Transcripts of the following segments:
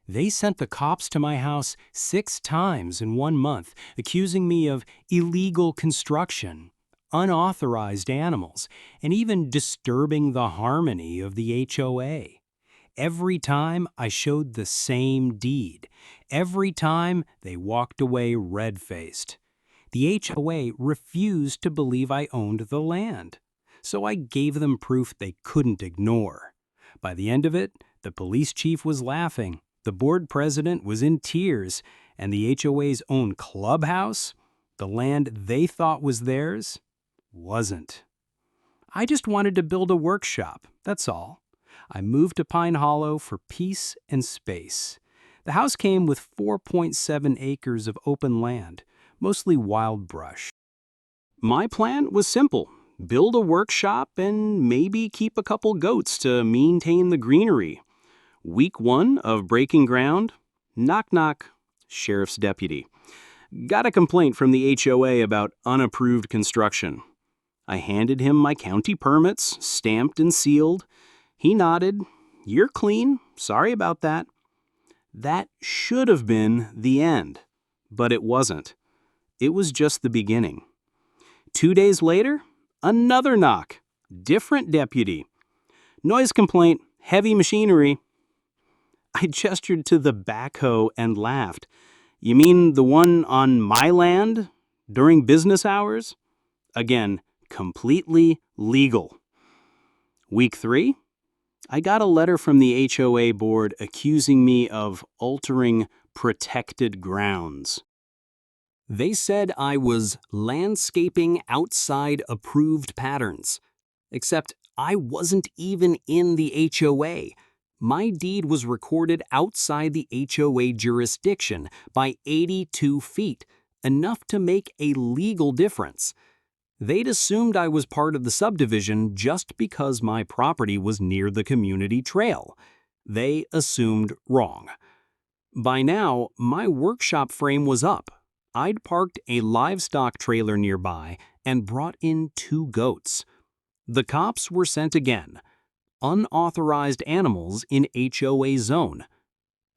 They sent the cops to my house 6 times in 1 month, accusing me of illegal construction, unauthorized animals, and even disturbing the harmony of the HOA. Every time I showed the same deed. Every time they walked away red-faced. The HOA refused to believe I owned the land, so I gave them proof they couldn't ignore. By the end of it, the police chief was laughing, the board president was in tears, and the HOA's own clubhouse, the land they thought was theirs, wasn't. I just wanted to build a workshop, that's all. I moved to Pine Hollow for peace and space. The house came with 4.7 acres of open land, mostly wild brush. My plan was simple: build a workshop and maybe keep a couple goats to maintain the greenery. Week 1 of breaking ground, knock knock, sheriff's deputy. Got a complaint from the HOA about unapproved construction. I handed him my county permits, stamped and sealed. He nodded. "You're clean. Sorry about that." That should have been the end, but it wasn't. It was just the beginning. 2 days later, another knock. Different deputy. "Noise complaint, heavy machinery." I gestured to the backhoe and laughed. "You mean the one on my land? During business hours?" Again, completely legal. Week 3, I got a letter from the HOA board accusing me of altering protected grounds. They said I was landscaping outside approved patterns. Except I wasn't even in the HOA. My deed was recorded outside the HOA jurisdiction by 82 feet, enough to make a legal difference. They'd assumed I was part of the subdivision just because my property was near the community trail. They assumed wrong. By now, my workshop frame was up. I'd parked a livestock trailer nearby and brought in 2 goats. The cops were sent again. Unauthorized animals in HOA zone.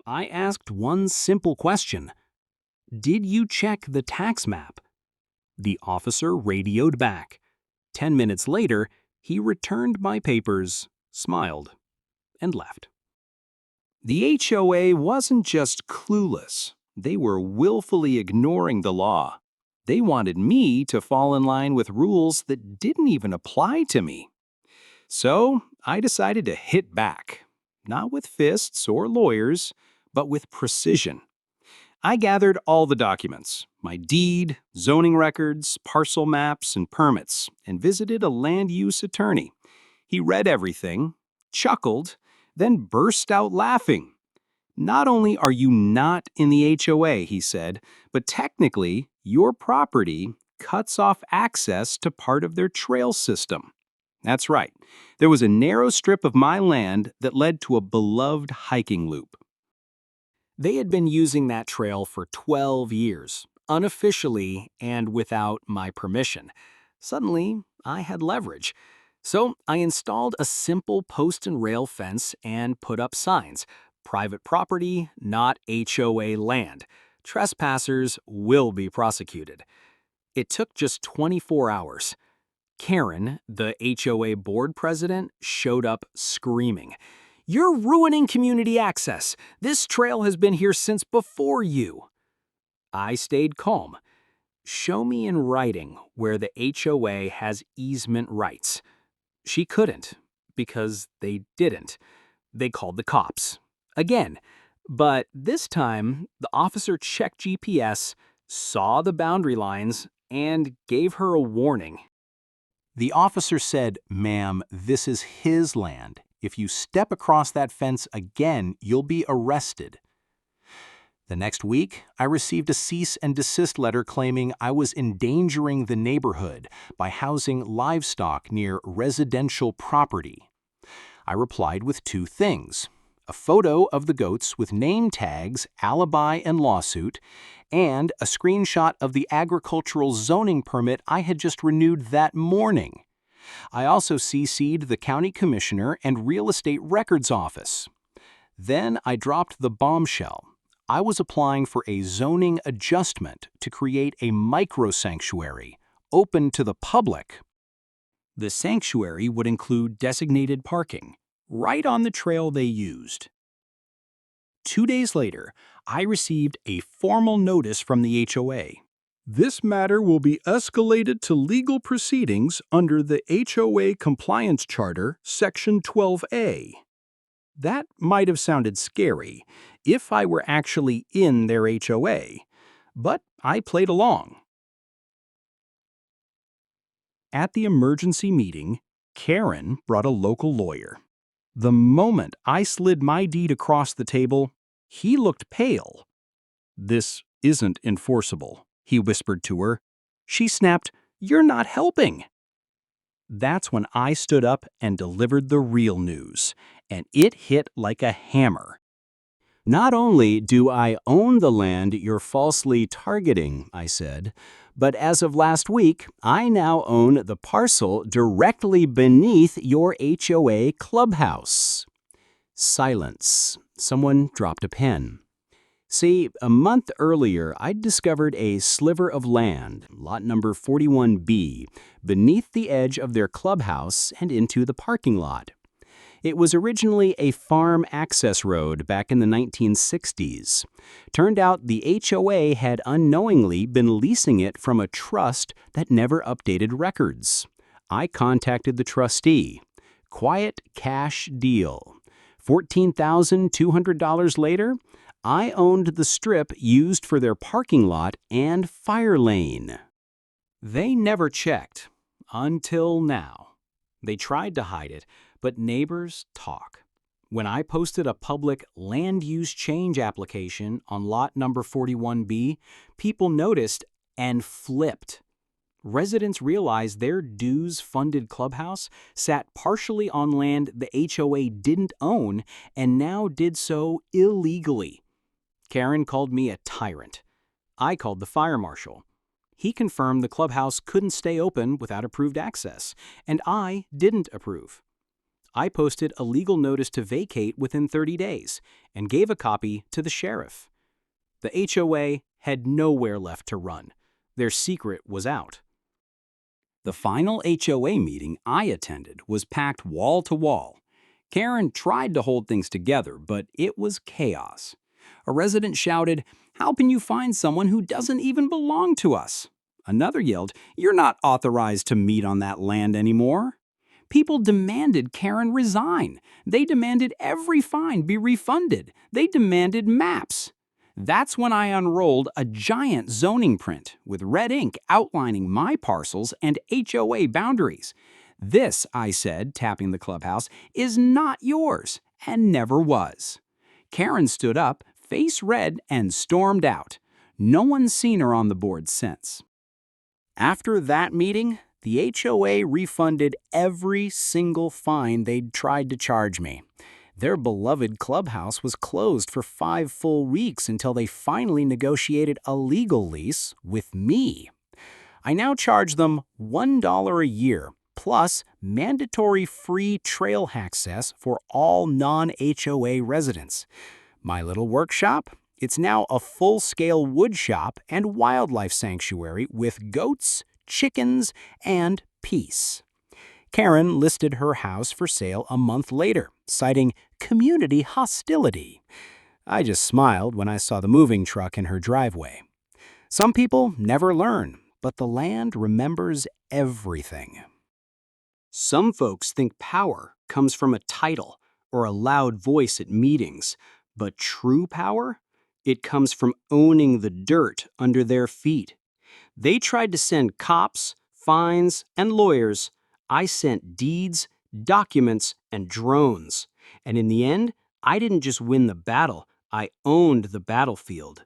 I asked one simple question. "Did you check the tax map?" The officer radioed back. 10 minutes later, he returned my papers, smiled, and left. The HOA wasn't just clueless. They were willfully ignoring the law. They wanted me to fall in line with rules that didn't even apply to me. So I decided to hit back, not with fists or lawyers, but with precision. I gathered all the documents, my deed, zoning records, parcel maps, and permits, and visited a land use attorney. He read everything, chuckled, then burst out laughing. "Not only are you not in the HOA," he said, "but technically, your property cuts off access to part of their trail system." That's right. There was a narrow strip of my land that led to a beloved hiking loop. They had been using that trail for 12 years, unofficially and without my permission. Suddenly, I had leverage. So I installed a simple post and rail fence and put up signs. "Private property, not HOA land. Trespassers will be prosecuted." It took just 24 hours. Karen, the HOA board president, showed up screaming. "You're ruining community access. This trail has been here since before you." I stayed calm. "Show me in writing where the HOA has easement rights." She couldn't, because they didn't. They called the cops. Again. But this time, the officer checked GPS, saw the boundary lines, and gave her a warning. The officer said, "Ma'am, this is his land. If you step across that fence again, you'll be arrested." The next week, I received a cease and desist letter claiming I was endangering the neighborhood by housing livestock near residential property. I replied with 2 things: a photo of the goats with name tags, alibi, and lawsuit, and a screenshot of the agricultural zoning permit I had just renewed that morning. I also CC'd the county commissioner and real estate records office. Then I dropped the bombshell. I was applying for a zoning adjustment to create a micro-sanctuary, open to the public. The sanctuary would include designated parking, right on the trail they used. 2 days later, I received a formal notice from the HOA. This matter will be escalated to legal proceedings under the HOA Compliance Charter, Section 12A. That might have sounded scary if I were actually in their HOA, but I played along. At the emergency meeting, Karen brought a local lawyer. The moment I slid my deed across the table, he looked pale. "This isn't enforceable," he whispered to her. She snapped, "You're not helping." That's when I stood up and delivered the real news, and it hit like a hammer. "Not only do I own the land you're falsely targeting," I said, "but as of last week, I now own the parcel directly beneath your HOA clubhouse." Silence. Someone dropped a pen. See, a month earlier, I'd discovered a sliver of land, lot number 41B, beneath the edge of their clubhouse and into the parking lot. It was originally a farm access road back in the 1960s. Turned out the HOA had unknowingly been leasing it from a trust that never updated records. I contacted the trustee. Quiet cash deal. $14,200 later, I owned the strip used for their parking lot and fire lane. They never checked, until now. They tried to hide it, but neighbors talk. When I posted a public land use change application on lot number 41B, people noticed and flipped. Residents realized their dues-funded clubhouse sat partially on land the HOA didn't own and now did so illegally. Karen called me a tyrant. I called the fire marshal. He confirmed the clubhouse couldn't stay open without approved access, and I didn't approve. I posted a legal notice to vacate within 30 days and gave a copy to the sheriff. The HOA had nowhere left to run. Their secret was out. The final HOA meeting I attended was packed wall to wall. Karen tried to hold things together, but it was chaos. A resident shouted, "How can you find someone who doesn't even belong to us?" Another yelled, "You're not authorized to meet on that land anymore." People demanded Karen resign. They demanded every fine be refunded. They demanded maps. That's when I unrolled a giant zoning print with red ink outlining my parcels and HOA boundaries. "This," I said, tapping the clubhouse, "is not yours and never was." Karen stood up, face red, and stormed out. No one's seen her on the board since. After that meeting, the HOA refunded every single fine they'd tried to charge me. Their beloved clubhouse was closed for 5 full weeks until they finally negotiated a legal lease with me. I now charge them $1 a year, plus mandatory free trail access for all non-HOA residents. My little workshop? It's now a full-scale wood shop and wildlife sanctuary with goats, chickens, and peace. Karen listed her house for sale a month later, citing community hostility. I just smiled when I saw the moving truck in her driveway. Some people never learn, but the land remembers everything. Some folks think power comes from a title or a loud voice at meetings, but true power? It comes from owning the dirt under their feet. They tried to send cops, fines, and lawyers. I sent deeds, documents, and drones. And in the end, I didn't just win the battle, I owned the battlefield.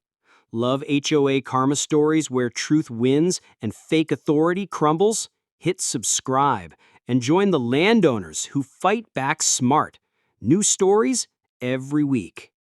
Love HOA karma stories where truth wins and fake authority crumbles? Hit subscribe and join the landowners who fight back smart. New stories every week.